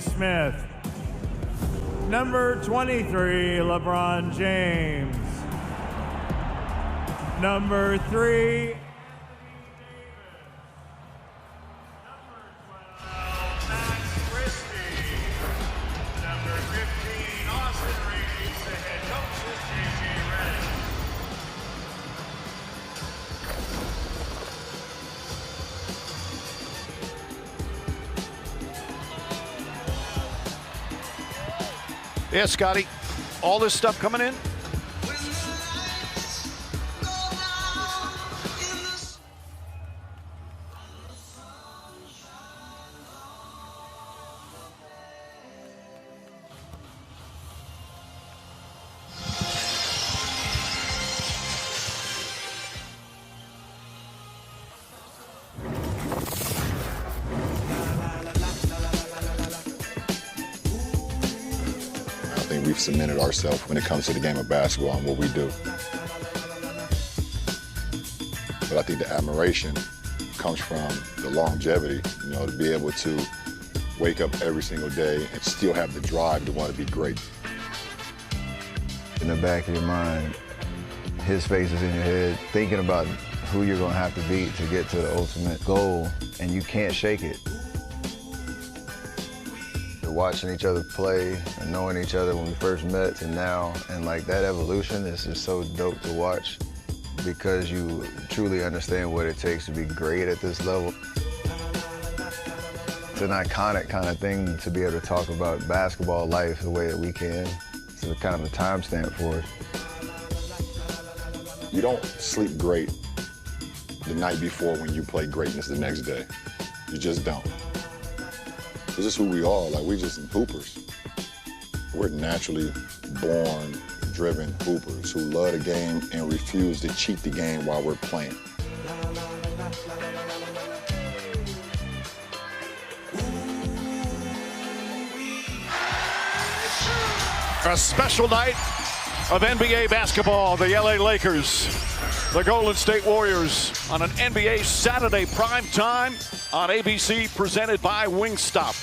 Smith. Number 23, LeBron James. Number 3, Yeah, Scotty, all this stuff coming in. I think we've cemented ourselves when it comes to the game of basketball and what we do. But I think the admiration comes from the longevity, to be able to wake up every single day and still have the drive to want to be great. In the back of your mind, his face is in your head, thinking about who you're going to have to beat to get to the ultimate goal, and you can't shake it. Watching each other play and knowing each other when we first met and now, and like that evolution is just so dope to watch because you truly understand what it takes to be great at this level. It's an iconic kind of thing to be able to talk about basketball life the way that we can. It's kind of a timestamp for us. You don't sleep great the night before when you play greatness the next day. You just don't. This is who we are. Like, we just hoopers. We're naturally born, driven hoopers who love the game and refuse to cheat the game while we're playing. A special night of NBA basketball. The LA Lakers, the Golden State Warriors on an NBA Saturday prime time on ABC, presented by Wingstop.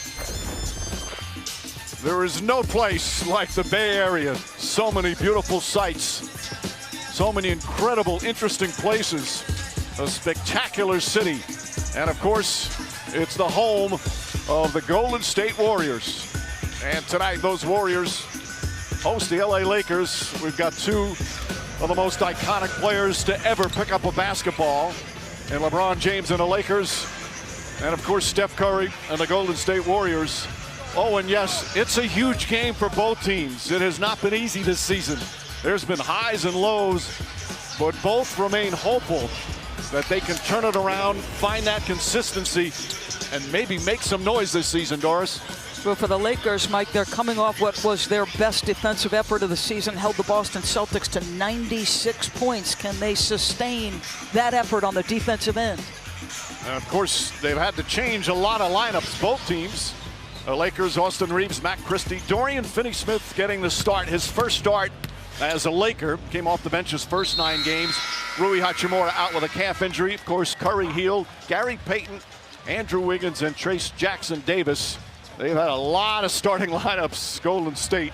There is no place like the Bay Area. So many beautiful sights, so many incredible, interesting places, a spectacular city. And of course, it's the home of the Golden State Warriors. And tonight, those Warriors host the LA Lakers. We've got two of the most iconic players to ever pick up a basketball, and LeBron James and the Lakers, and of course Steph Curry and the Golden State Warriors. Oh, and yes, it's a huge game for both teams. It has not been easy this season. There's been highs and lows, but both remain hopeful that they can turn it around, find that consistency, and maybe make some noise this season, Doris. Well, for the Lakers, Mike, they're coming off what was their best defensive effort of the season, held the Boston Celtics to 96 points. Can they sustain that effort on the defensive end? And of course, they've had to change a lot of lineups, both teams. The Lakers, Austin Reeves, Matt Christie, Dorian Finney-Smith getting the start. His first start as a Laker, came off the bench his first 9 games. Rui Hachimura out with a calf injury. Of course, Curry healed. Gary Payton, Andrew Wiggins, and Trace Jackson Davis. They've had a lot of starting lineups, Golden State.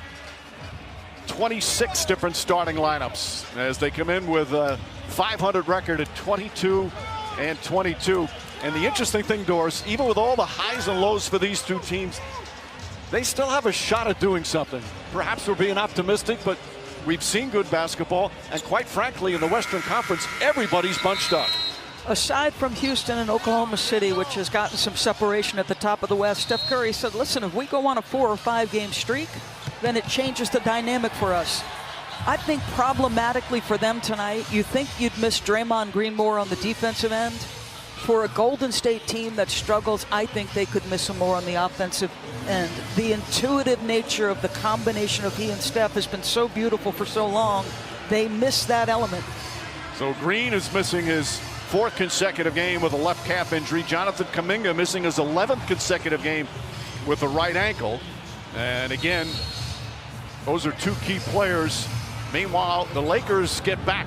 26 different starting lineups as they come in with a 500 record at 22-22. And the interesting thing, Doris, even with all the highs and lows for these two teams, they still have a shot at doing something. Perhaps we're being optimistic, but we've seen good basketball. And quite frankly, in the Western Conference, everybody's bunched up. Aside from Houston and Oklahoma City, which has gotten some separation at the top of the West, Steph Curry said, listen, if we go on a 4 or 5 game streak, then it changes the dynamic for us. I think problematically for them tonight, you think you'd miss Draymond Green more on the defensive end. For a Golden State team that struggles, I think they could miss him more on the offensive end. The intuitive nature of the combination of he and Steph has been so beautiful for so long, they miss that element. So Green is missing his 4th consecutive game with a left calf injury. Jonathan Kuminga missing his 11th consecutive game with the right ankle. And again, those are 2 key players. Meanwhile, the Lakers get back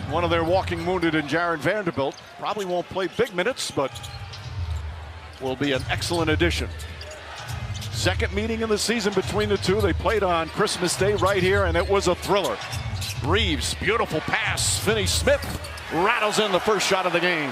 one of their walking wounded in Jared Vanderbilt. Probably won't play big minutes, but will be an excellent addition. Second meeting in the season between the two. They played on Christmas Day right here, and it was a thriller. Reeves, beautiful pass. Finney Smith rattles in the first shot of the game.